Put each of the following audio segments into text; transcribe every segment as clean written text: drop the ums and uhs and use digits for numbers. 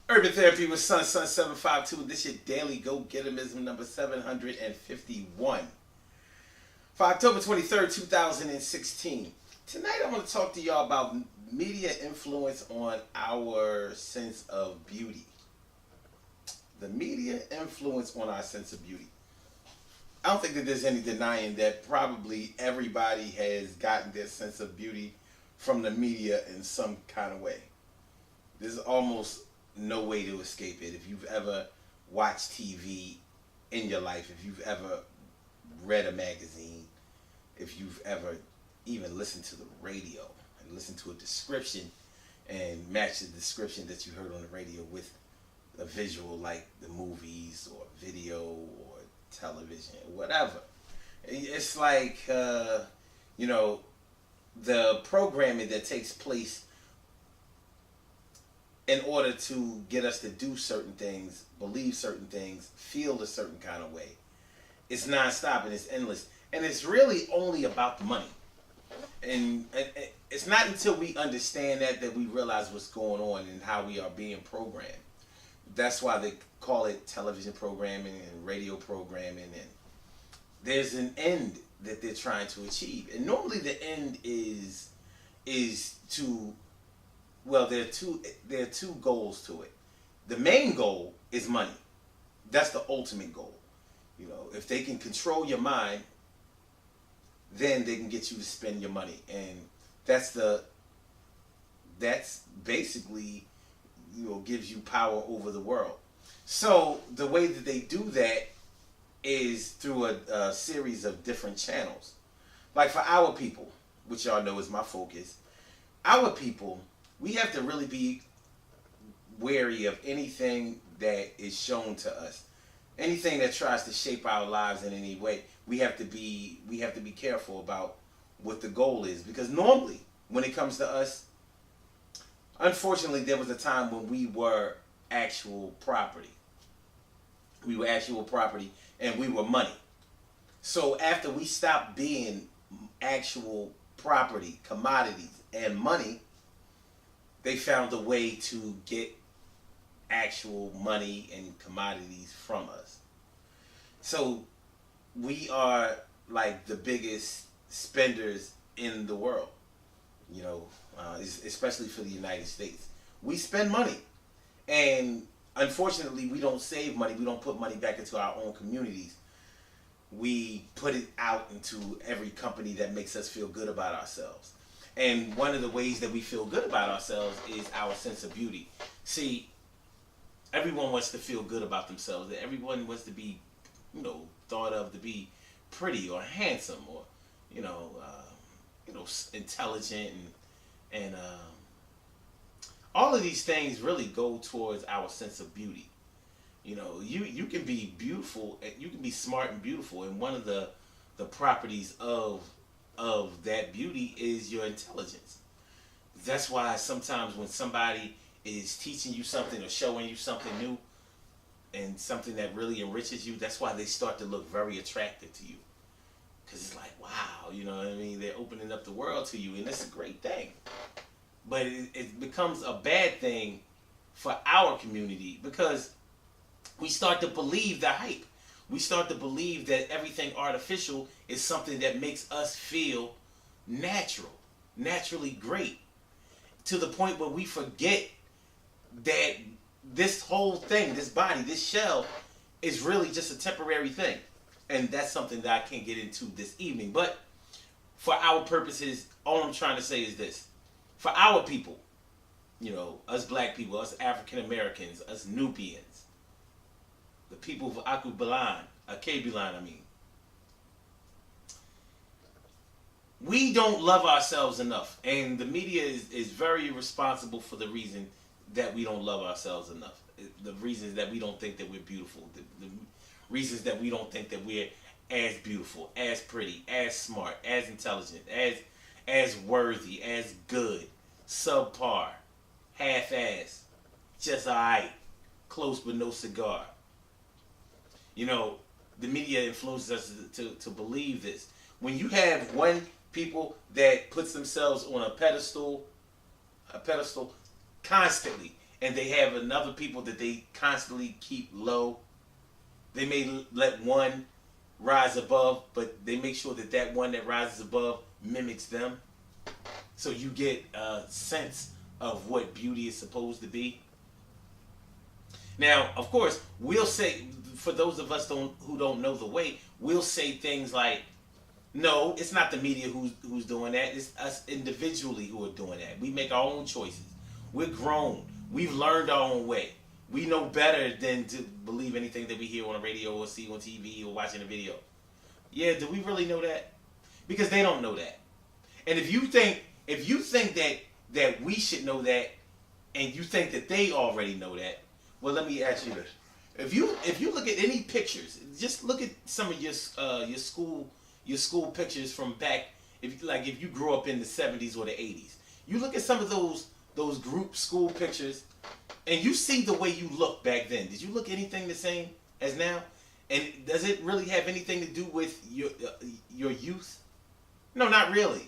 Urban Therapy with Sun 752. This your daily go getimism number 751 for October 23rd, 2016. Tonight I want to talk to y'all about media influence on our sense of beauty. The media influence on our sense of beauty. I don't think that there's any denying that probably everybody has gotten their sense of beauty from the media in some kind of way. There's almost no way to escape it. If you've ever watched TV in your life, if you've ever read a magazine, if you've ever even listened to the radio and listened to a description and matched the description that you heard on the radio with a visual like the movies or video or television, whatever. It's like, the programming that takes place in order to get us to do certain things, believe certain things, feel a certain kind of way. It's nonstop and it's endless. And it's really only about the money. And it's not until we understand that we realize what's going on and how we are being programmed. That's why they call it television programming and radio programming. And there's an end that they're trying to achieve. And normally the end is to, well, there are two goals to it. The main goal is money. That's the ultimate goal. If they can control your mind, then they can get you to spend your money, and that's basically gives you power over the world. So the way that they do that is through a series of different channels. Like for our people, which y'all know is my focus, our people, we have to really be wary of anything that is shown to us. Anything that tries to shape our lives in any way, we have to be careful about what the goal is. Because normally, when it comes to us, unfortunately, there was a time when we were actual property. We were actual property and we were money. So after we stopped being actual property, commodities, and money, they found a way to get actual money and commodities from us. So we are like the biggest spenders in the world, especially for the United States. We spend money, and unfortunately we don't save money. We don't put money back into our own communities. We put it out into every company that makes us feel good about ourselves. And one of the ways that we feel good about ourselves is our sense of beauty. See, everyone wants to feel good about themselves. Everyone wants to be, thought of to be pretty or handsome or, intelligent and all of these things really go towards our sense of beauty. You can be beautiful, you can be smart and beautiful, and one of the properties of that beauty is your intelligence. That's why sometimes when somebody is teaching you something or showing you something new and something that really enriches you, that's why they start to look very attractive to you. Because it's like, wow, they're opening up the world to you, and it's a great thing. But it becomes a bad thing for our community because we start to believe the hype. We start to believe that everything artificial is something that makes us feel naturally great, to the point where we forget that this whole thing, this body, this shell, is really just a temporary thing. And that's something that I can't get into this evening. But for our purposes, all I'm trying to say is this. For our people, us black people, us African Americans, us Nubians, the people of Akubulan, we don't love ourselves enough. And the media is very responsible for the reason that we don't love ourselves enough. The reasons that we don't think that we're beautiful. The reasons that we don't think that we're as beautiful, as pretty, as smart, as intelligent, as worthy, as good, subpar, half-ass, just alright, close but no cigar. The media influences us to believe this. When you have one people that puts themselves on a pedestal constantly, and they have another people that they constantly keep low. They may let one rise above, but they make sure that that one that rises above mimics them. So you get a sense of what beauty is supposed to be. Now, of course, we'll say, for those of us who don't know the way, we'll say things like, no, it's not the media who's doing that. It's us individually who are doing that. We make our own choices. We're grown. We've learned our own way. We know better than to believe anything that we hear on the radio or see on TV or watching a video. Yeah, do we really know that? Because they don't know that. And if you think that we should know that, and you think that they already know that, well, let me ask you this: if you look at any pictures, just look at some of your school pictures from back. If you grew up in the 70s or the 80s, you look at some of those group school pictures, and you see the way you looked back then. Did you look anything the same as now? And does it really have anything to do with your youth? No, not really.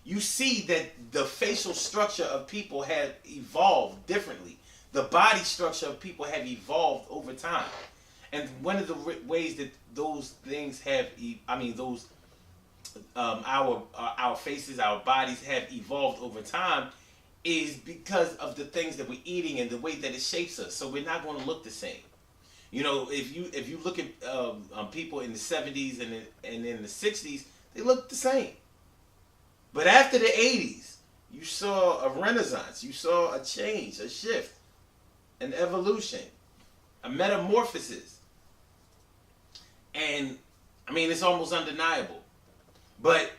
You see that the facial structure of people have evolved differently. The body structure of people have evolved over time. And one of the ways that those things have, our faces, our bodies have evolved over time is because of the things that we're eating and the way that it shapes us. So we're not going to look the same. You know, if you look at people in the 70s and in the 60s, they look the same. But after the 80s, you saw a renaissance. You saw a change, a shift, an evolution, a metamorphosis. And, I mean, it's almost undeniable. But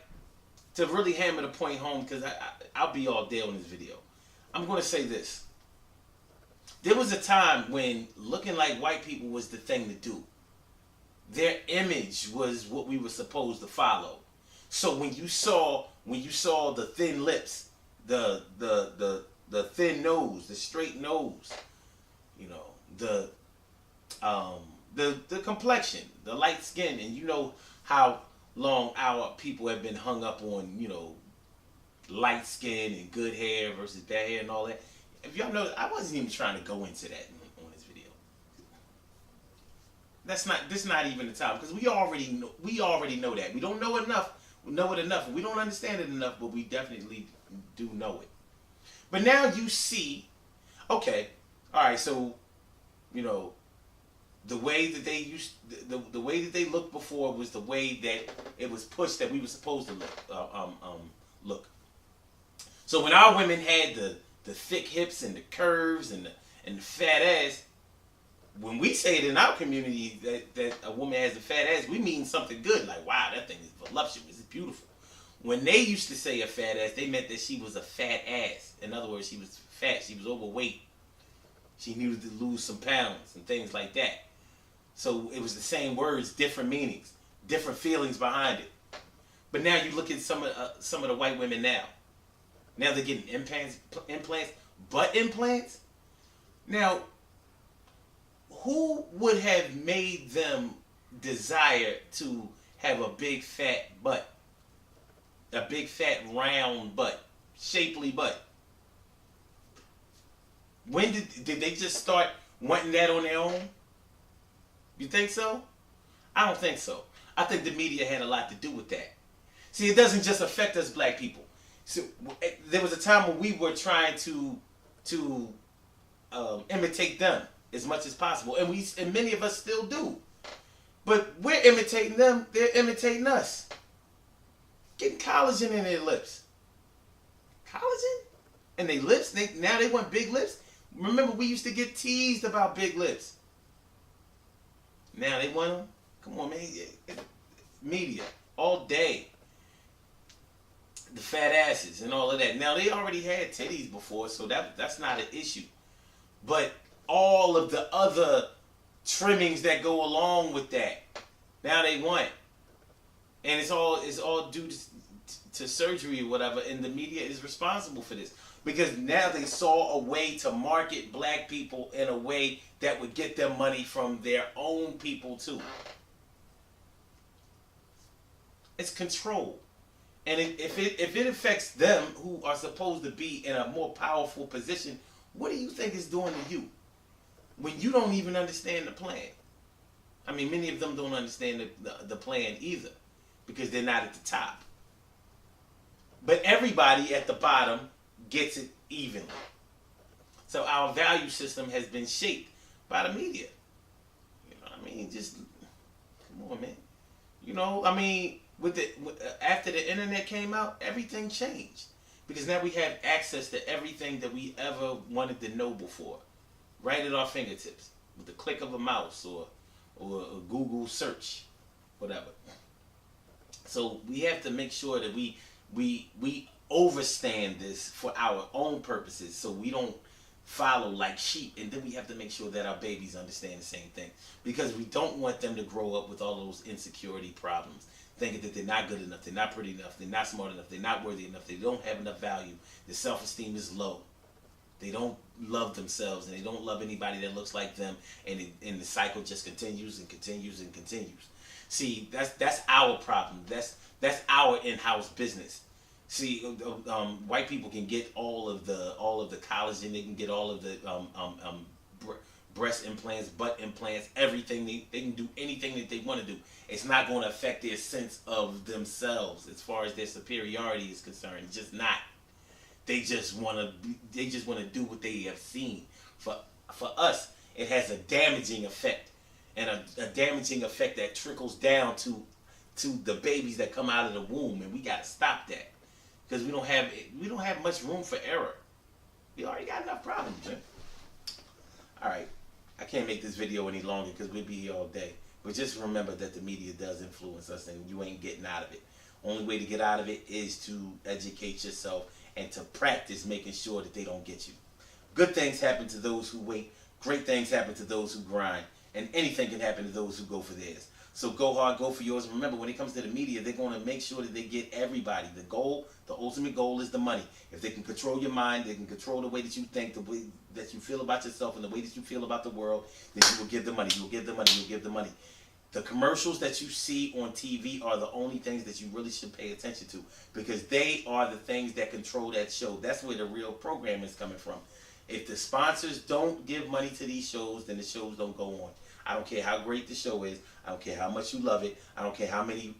to really hammer the point home, because I'll be all day on this video, I'm going to say this. There was a time when looking like white people was the thing to do. Their image was what we were supposed to follow. So when you saw the thin lips, the thin nose, the straight nose, you know, the complexion, the light skin, and you know how long our people have been hung up on, you know, light skin and good hair versus bad hair and all that. If y'all know, I wasn't even trying to go into that on this video. This not even the time, because we already know that. We don't know enough. We know it enough. We don't understand it enough, but we definitely do know it. But now you see, okay, all right, so, you know, the way that they used, the way that they looked before was the way that it was pushed that we were supposed to look. So when our women had the thick hips and the curves and the fat ass, when we say it in our community that a woman has a fat ass, we mean something good, like, wow, that thing is voluptuous, it's beautiful. When they used to say a fat ass, they meant that she was a fat ass. In other words, she was fat, she was overweight, she needed to lose some pounds and things like that. So it was the same words, different meanings, different feelings behind it. But now you look at some of the white women now. Now they're getting implants, butt implants. Now, who would have made them desire to have a big fat butt? A big fat round butt, shapely butt. When did they just start wanting that on their own? You think so? I don't think so. I think the media had a lot to do with that. See, it doesn't just affect us black people. So there was a time when we were trying to imitate them as much as possible, and many of us still do. But we're imitating them; they're imitating us. Getting collagen in their lips. Collagen in their lips? Now they want big lips. Remember, we used to get teased about big lips. Now they want them. Come on, man. Media all day. The fat asses and all of that. Now they already had titties before, so that's not an issue. But all of the other trimmings that go along with that, now they want. And it's all due to surgery or whatever, and the media is responsible for this. Because now they saw a way to market black people in a way that would get them money from their own people too. It's control. And if it affects them, who are supposed to be in a more powerful position, what do you think it's doing to you when you don't even understand the plan? I mean, many of them don't understand the plan either because they're not at the top. But everybody at the bottom gets it evenly. So our value system has been shaped by the media. You know what I mean? Just, come on, man. You know, I mean, after the internet came out, everything changed. Because now we have access to everything that we ever wanted to know before. Right at our fingertips. With the click of a mouse or a Google search. Whatever. So we have to make sure that we overstand this for our own purposes so we don't follow like sheep, and then we have to make sure that our babies understand the same thing, because we don't want them to grow up with all those insecurity problems, thinking that they're not good enough, they're not pretty enough, they're not smart enough, they're not worthy enough, they don't have enough value, their self-esteem is low, they don't love themselves, and they don't love anybody that looks like them, and the cycle just continues and continues and continues. See, that's our problem. That's our in-house business. See, white people can get all of the collagen, they can get all of the breast implants, butt implants, everything. They can do anything that they want to do. It's not going to affect their sense of themselves as far as their superiority is concerned. It's just not. They just want to do what they have seen. For us, it has a damaging effect, and a damaging effect that trickles down to the babies that come out of the womb, and we got to stop that. Because we don't have much room for error. We already got enough problems, man. All right, I can't make this video any longer because we'll be here all day. But just remember that the media does influence us, and you ain't getting out of it. Only way to get out of it is to educate yourself and to practice making sure that they don't get you. Good things happen to those who wait. Great things happen to those who grind. And anything can happen to those who go for theirs. So go hard, go for yours. Remember, when it comes to the media, they're going to make sure that they get everybody. The goal, the ultimate goal is the money. If they can control your mind, they can control the way that you think, the way that you feel about yourself, and the way that you feel about the world, then you will give the money. You'll give the money. You'll give the money. The commercials that you see on TV are the only things that you really should pay attention to, because they are the things that control that show. That's where the real program is coming from. If the sponsors don't give money to these shows, then the shows don't go on. I don't care how great the show is. I don't care how much you love it. I don't care how many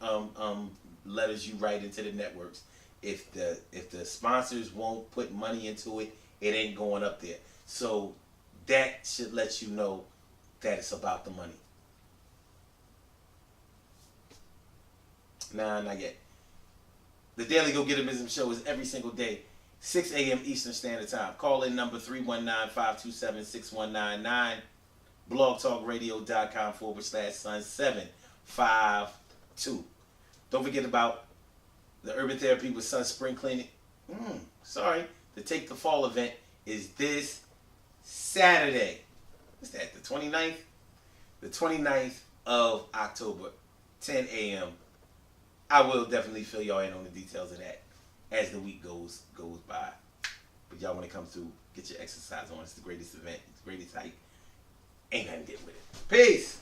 letters you write into the networks. If the sponsors won't put money into it, it ain't going up there. So that should let you know that it's about the money. Nah, not yet. The Daily Go Getterism Show is every single day, 6 a.m. Eastern Standard Time. Call in number 319-527-6199. blogtalkradio.com/Sun752. Don't forget about the Urban Therapy with Sun Spring Clinic. The Take the Fall event is this Saturday. What's that, the 29th? The 29th of October, 10 a.m. I will definitely fill y'all in on the details of that as the week goes by. But y'all want to come through, get your exercise on. It's the greatest event. It's the greatest hype. Ain't nothing to get with it. Peace.